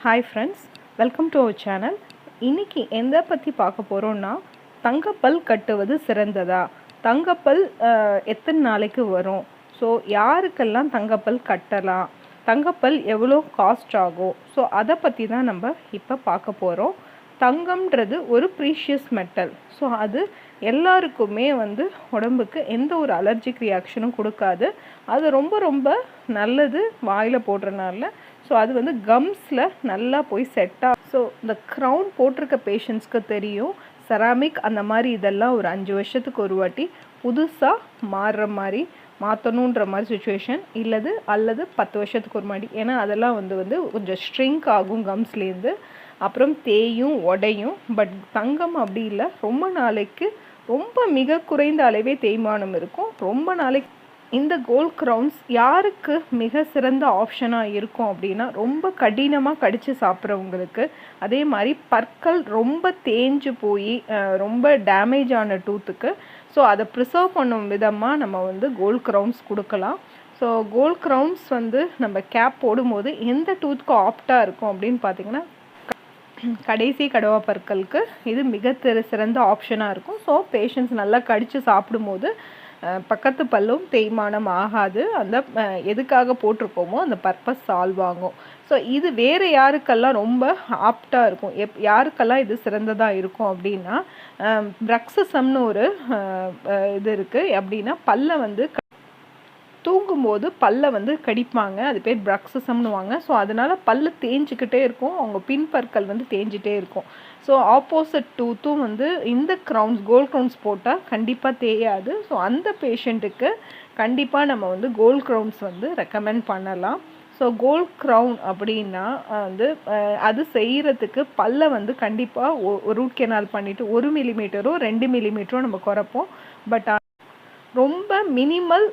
Hi friends, welcome to our channel. இன்னைக்கு எந்த பற்றி பார்க்க போகிறோம்னா தங்கப்பல் கட்டுவது சிறந்ததா, தங்கப்பல் எத்தனை நாளைக்கு வரும், ஸோ யாருக்கெல்லாம் தங்கப்பல் கட்டலாம், தங்கப்பல் எவ்வளோ காஸ்ட் ஆகும், ஸோ அதை பற்றி தான் நம்ம இப்போ பார்க்க போகிறோம். தங்கம்ன்றது ஒரு ப்ரீஷியஸ் மெட்டல். ஸோ அது எல்லாருக்குமே உடம்புக்கு எந்த ஒரு அலர்ஜிக் ரியாக்ஷனும் கொடுக்காது. அது ரொம்ப ரொம்ப நல்லது வாயில் போடுறதுனால. ஸோ அது கம்ஸில் நல்லா போய் செட் ஆகும். ஸோ இந்த க்ரௌன் போட்டிருக்க பேஷண்ட்ஸ்க்கு தெரியும், செராமிக் அந்த மாதிரி இதெல்லாம் ஒரு 5 வருஷத்துக்கு ஒரு வாட்டி புதுசாக மாறுற மாதிரி மாற்றணுன்ற மாதிரி சுச்சுவேஷன் அல்லது 10 வருஷத்துக்கு ஒரு மாதிரி. ஏன்னா அதெல்லாம் கொஞ்சம் ஸ்ட்ரிங்க் ஆகும் கம்ஸ்லேருந்து, அப்புறம் தேயும் உடையும். பட் தங்கம் அப்படி இல்லை, ரொம்ப நாளைக்கு ரொம்ப மிக குறைந்த அளவே தேய்மானம் இருக்கும். ரொம்ப நாளைக்கு இந்த கோல்ட் க்ரௌன்ஸ் யாருக்கு மிக சிறந்த ஆப்ஷனாக இருக்கும் அப்படின்னா, ரொம்ப கடினமாக கடித்து சாப்பிட்றவங்களுக்கு, அதே மாதிரி பற்கள் ரொம்ப தேஞ்சு போய் ரொம்ப டேமேஜ் ஆன டூத்துக்கு. ஸோ அதை ப்ரிசர்வ் பண்ணும் விதமாக நம்ம கோல்ட் க்ரௌன்ஸ் கொடுக்கலாம். ஸோ கோல்ட் க்ரௌன்ஸ் நம்ம கேப் போடும்போது எந்த டூத்துக்கும் ஆப்டாக இருக்கும் அப்படின்னு பார்த்திங்கன்னா, கடைசி கடவா பற்களுக்கு இது மிக சிறந்த ஆப்ஷனாக இருக்கும். ஸோ பேஷண்ட்ஸ் நல்லா கடித்து சாப்பிடும்போது பக்கத்து பல்லும் தேய்மானம் ஆகாது. அந்த எதுக்காக போட்டிருக்கோமோ அந்த பர்பஸ் சால்வ் ஆகும். ஸோ இது வேறு யாருக்கெல்லாம் ரொம்ப ஆப்டாக இருக்கும், யாருக்கெல்லாம் இது சிறந்ததாக இருக்கும் அப்படின்னா, ப்ரக்சிசம்னு ஒரு இது இருக்குது. அப்படின்னா பல்லை தூங்கும்போது பல்லை கடிப்பாங்க, அது பேர் ப்ரக்சிசம்னுவாங்க. ஸோ அதனால் பல்லு தேஞ்சிக்கிட்டே இருக்கும், அவங்க பின்பற்கள் தேஞ்சிட்டே இருக்கும். ஸோ ஆப்போசிட் டூத்தும் இந்த க்ரௌன்ஸ் கோல்ட் க்ரௌன்ஸ் போட்டால் கண்டிப்பாக தேயாது. ஸோ அந்த பேஷண்ட்டுக்கு கண்டிப்பாக நம்ம கோல்ட் க்ரௌன்ஸ் ரெக்கமெண்ட் பண்ணலாம். ஸோ கோல்ட் க்ரௌன் அப்படின்னா அது செய்கிறதுக்கு பல்லை கண்டிப்பாக ரூட் கெனால் பண்ணிவிட்டு 1 மில்லிமீட்டரோ 2 மில்லிமீட்டரோ நம்ம குறைப்போம். பட் ரொம்ப மினிமல்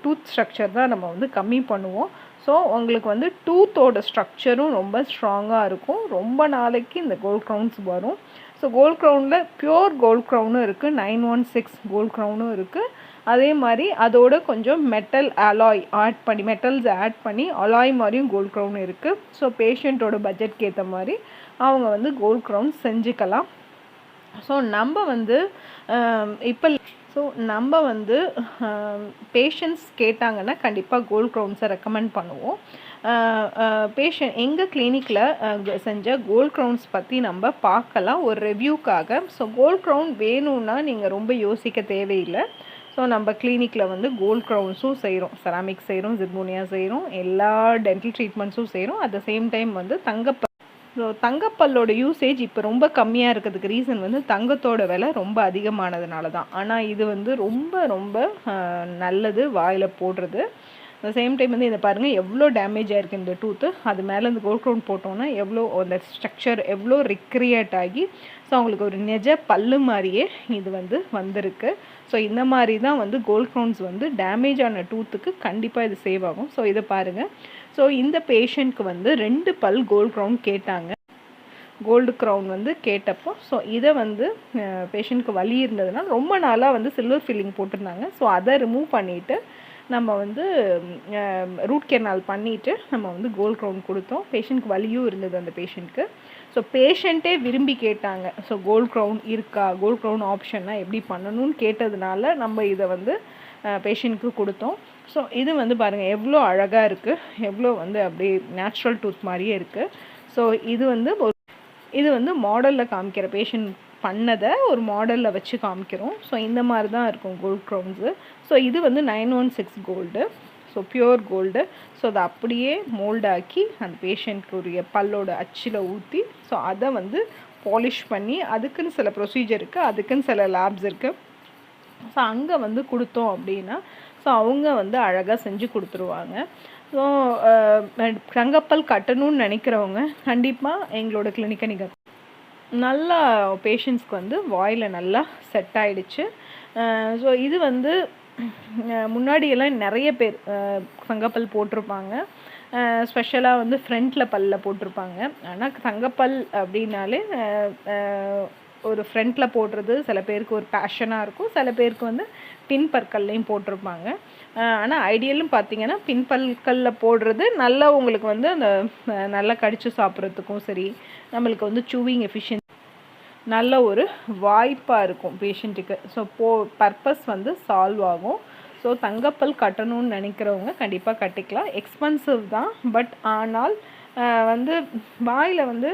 டூத் ஸ்ட்ரக்சர் தான் நம்ம கம்மி பண்ணுவோம். ஸோ உங்களுக்கு டூத்தோட ஸ்ட்ரக்சரும் ரொம்ப ஸ்ட்ராங்காக இருக்கும். ரொம்ப நாளைக்கு இந்த கோல்ட் க்ரௌன்ஸ் வரும். ஸோ கோல்ட் க்ரௌனில் பியூர் கோல்ட் க்ரௌனும் இருக்குது, 916 கோல்ட் க்ரௌனும் இருக்குது. அதே மாதிரி அதோட கொஞ்சம் மெட்டல் அலாய் மெட்டல்ஸ் ஆட் பண்ணி அலாய் மாதிரியும் கோல்ட் க்ரௌன் இருக்குது. ஸோ பேஷண்ட்டோட பட்ஜெட்க்கு ஏற்ற மாதிரி அவங்க கோல்ட் க்ரௌன் செஞ்சுக்கலாம். ஸோ நம்ம பேஷண்ட்ஸ் கேட்டாங்கன்னா கண்டிப்பாக கோல்ட் க்ரௌன்ஸை ரெக்கமெண்ட் பண்ணுவோம். எங்கள் கிளினிக்கில் செஞ்ச கோல்ட் க்ரௌன்ஸ் பற்றி நம்ம பார்க்கலாம் ஒரு ரிவ்யூக்காக. ஸோ கோல்ட் க்ரௌன் வேணும்னா நீங்கள் ரொம்ப யோசிக்க தேவையில்லை. ஸோ நம்ம கிளினிக்கில் கோல்ட் க்ரௌன்ஸும் செய்கிறோம், செராமிக் செய்கிறோம், ஜிர்கோனியா செய்கிறோம், எல்லா டென்டல் ட்ரீட்மெண்ட்ஸும் செய்கிறோம். அட் த சேம் டைம் தங்கப்பல்லோட யூசேஜ் இப்போ ரொம்ப கம்மியாக இருக்கிறதுக்கு ரீசன் தங்கத்தோட விலை ரொம்ப அதிகமானதுனால தான். ஆனால் இது ரொம்ப ரொம்ப நல்லது வாயில் போடுறது. அட் சேம் டைம் இதை பாருங்கள், எவ்வளோ டேமேஜ் ஆகிருக்கு இந்த டூத்து. அது மேலே இந்த கோல்ட் க்ரௌன் போட்டோன்னா எவ்வளோ அந்த ஸ்ட்ரக்சர் எவ்வளோ ரிக்ரியேட் ஆகி ஸோ அவங்களுக்கு ஒரு நெஜ பல்லு மாதிரியே இது வந்திருக்கு. ஸோ இந்த மாதிரி தான் கோல்ட் க்ரௌன்ஸ் டேமேஜ் ஆன டூத்துக்கு கண்டிப்பாக இது சேவ் ஆகும். ஸோ இதை பாருங்கள். ஸோ இந்த பேஷண்ட்க்கு 2 பல் கோல்ட் க்ரௌன் கேட்டாங்க. கோல்டு க்ரௌன் கேட்டப்போ ஸோ இதை பேஷண்ட்க்கு வலி இருந்ததுனால ரொம்ப நாளாக சில்வர் ஃபில்லிங் போட்டிருந்தாங்க. ஸோ அதை ரிமூவ் பண்ணிவிட்டு நம்ம ரூட் கெனால் பண்ணிவிட்டு நம்ம கோல்ட் க்ரௌன் கொடுத்தோம். பேஷண்ட்க்கு வலியும் இருந்தது அந்த பேஷண்ட்க்கு. ஸோ பேஷண்ட்டே விரும்பி கேட்டாங்க, ஸோ கோல்ட் க்ரௌன் இருக்கா, கோல்ட் க்ரௌன் ஆப்ஷன்னா எப்படி பண்ணணும்னு கேட்டதுனால நம்ம இதை பேஷண்ட்க்கு கொடுத்தோம். ஸோ இது பாருங்கள் எவ்வளோ அழகாக இருக்குது, எவ்வளோ அப்படியே நேச்சுரல் டூத் மாதிரியே இருக்குது. ஸோ இது மாடலில் காமிக்கிற பேஷண்ட் பண்ணதை ஒரு மாடலில் வச்சு காமிக்கிறோம். ஸோ இந்த மாதிரி தான் இருக்கும் கோல்ட் க்ரௌன்ஸு. ஸோ இது 916 gold, so pure gold. So அதை அப்படியே மோல்டாக்கி அந்த பேஷண்ட்க்குரிய பல்லோட அச்சில் ஊற்றி ஸோ அதை பாலிஷ் பண்ணி அதுக்குன்னு சில ப்ரொசீஜர் இருக்குது, அதுக்குன்னு சில லேப்ஸ் இருக்குது. ஸோ அங்கே கொடுத்தோம் அப்படின்னா ஸோ அவங்க அழகாக செஞ்சு கொடுத்துருவாங்க. ஸோ தங்கப்பல் கட்டணும்னு நினைக்கிறவங்க கண்டிப்பாக எங்களோட கிளினிக்கை நீங்கள் நல்லா பேஷண்ட்ஸ்க்கு வாயில் நல்லா செட் ஆகிடுச்சு. ஸோ இது முன்னாடியெல்லாம் நிறைய பேர் தங்கப்பல் போட்டிருப்பாங்க, ஸ்பெஷலாக ஃப்ரண்ட்டில் பல்லில் போட்டிருப்பாங்க. ஆனால் தங்கப்பல் அப்படின்னாலே ஒரு ஃப்ரண்ட்டில் போடுறது சில பேருக்கு ஒரு பேஷனாக இருக்கும், சில பேருக்கு பின் பற்கள்லையும் போட்டிருப்பாங்க. ஆனால் ஐடியலும் பார்த்தீங்கன்னா பின் பற்களில் போடுறது நல்லா உங்களுக்கு வந்து அந்த நல்லா கடித்து சாப்பிட்றதுக்கும் சரி, நம்மளுக்கு வந்து சூவிங் எஃபிஷியன்சி நல்ல ஒரு வாய்ப்பாக இருக்கும் பேஷண்ட்டுக்கு. ஸோ பர்பஸ் வந்து சால்வ் ஆகும். ஸோ தங்கப்பல் கட்டணும்னு நினைக்கிறவங்க கண்டிப்பாக கட்டிக்கலாம். எக்ஸ்பென்சிவ் தான், பட் ஆனால் வந்து வாயில் வந்து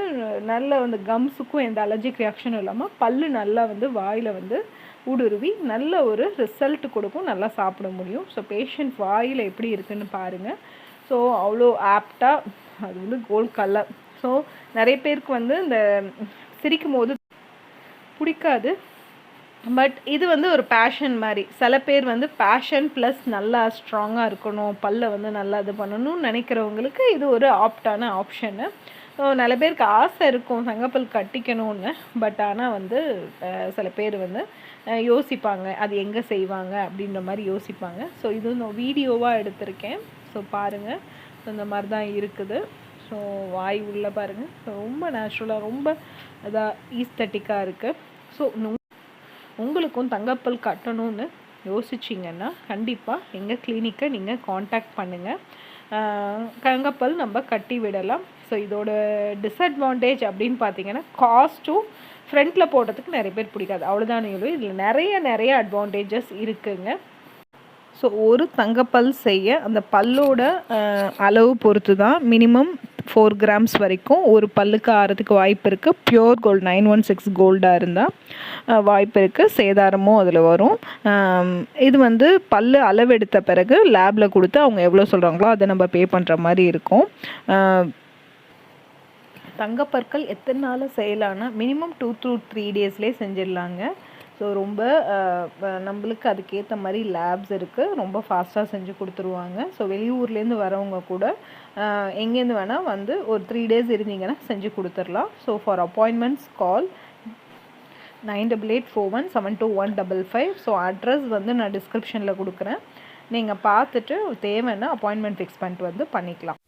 நல்ல வந்து கம்ஸுக்கும் எந்த அலர்ஜிக் ரியாக்ஷனும் இல்லாமல் பல்லு நல்லா வந்து வாயில் வந்து ஊடுருவி நல்ல ஒரு ரிசல்ட் கொடுக்கும், நல்லா சாப்பிட முடியும். ஸோ பேஷண்ட் வாயில் எப்படி இருக்குதுன்னு பாருங்கள். ஸோ அவ்வளோ ஆப்டாக அது வந்து கோல்ட் கலர். ஸோ நிறைய பேருக்கு வந்து இந்த சிரிக்கும் போது பிடிக்காது, பட் இது வந்து ஒரு பேஷன் மாதிரி. சில பேர் வந்து பேஷன் ப்ளஸ் நல்லா ஸ்ட்ராங்காக இருக்கணும், பல்ல வந்து நல்லா இது பண்ணணும்னு நினைக்கிறவங்களுக்கு இது ஒரு ஆப்டான ஆப்ஷனு. ஸோ நிறைய பேருக்கு ஆசை இருக்கும் தங்கப்பல் கட்டிக்கணும்னு, பட் ஆனால் வந்து சில பேர் வந்து யோசிப்பாங்க அது எங்கே செய்வாங்க அப்படின்ற மாதிரி யோசிப்பாங்க. ஸோ இது நான் வீடியோவாக எடுத்திருக்கேன். ஸோ பாருங்கள், ஸோ இந்த மாதிரி தான் இருக்குது. ஸோ வாய் உள்ளே பாருங்கள், ஸோ ரொம்ப நேச்சுரலாக ரொம்ப இதாக ஈஸ்தட்டிக்காக இருக்குது. ஸோ உங்களுக்கும் தங்கப்பல் கட்டணும்னு யோசிச்சிங்கன்னா கண்டிப்பாக எங்கள் கிளினிக்கை நீங்கள் காண்டாக்ட் பண்ணுங்கள். தங்கப்பல் நம்ம கட்டி விடலாம். ஸோ இதோட டிஸ்அட்வான்டேஜ் அப்படின்னு பார்த்தீங்கன்னா காஸ்ட்டும் ஃப்ரண்ட்டில் போடுறதுக்கு நிறைய பேர் பிடிக்காது, அவ்வளோதானே. இதில் நிறைய அட்வான்டேஜஸ் இருக்குங்க. ஸோ ஒரு தங்கப்பல் செய்ய அந்த பல்லோட அளவு பொறுத்து தான் மினிமம் 4 கிராம்ஸ் வரைக்கும் ஒரு பல்லுக்கு ஆறதுக்கு வாய்ப்பு இருக்குது. பியோர் கோல்டு 916 கோல்டாக இருந்தால் வாய்ப்பு இருக்குது, சேதாரமும் அதில் வரும். இது வந்து பல்லு அளவெடுத்த பிறகு லேபில் கொடுத்து அவங்க எவ்வளோ சொல்கிறாங்களோ அதை நம்ம பே பண்ணுற மாதிரி இருக்கும். தங்கப்பற்கள் எத்தனை நாள் செய்யலான்னா மினிமம் 2 to 3 டேஸ்லேயே செஞ்சிடலாங்க. ஸோ ரொம்ப நம்மளுக்கு அதுக்கேற்ற மாதிரி லேப்ஸ் இருக்குது, ரொம்ப ஃபாஸ்ட்டாக செஞ்சு கொடுத்துருவாங்க. ஸோ வெளியூர்லேருந்து வரவங்க கூட எங்கேருந்து வேணால் வந்து ஒரு 3 டேஸ் இருந்தீங்கன்னா செஞ்சு கொடுத்துடலாம். So for appointments call 9884172155. So address வந்து நான் டிஸ்கிரிப்ஷனில் கொடுக்குறேன், நீங்கள் பார்த்துட்டு தேவைன்னா அப்பாயின்மெண்ட் ஃபிக்ஸ் பண்ணிட்டு வந்து பண்ணிக்கலாம்.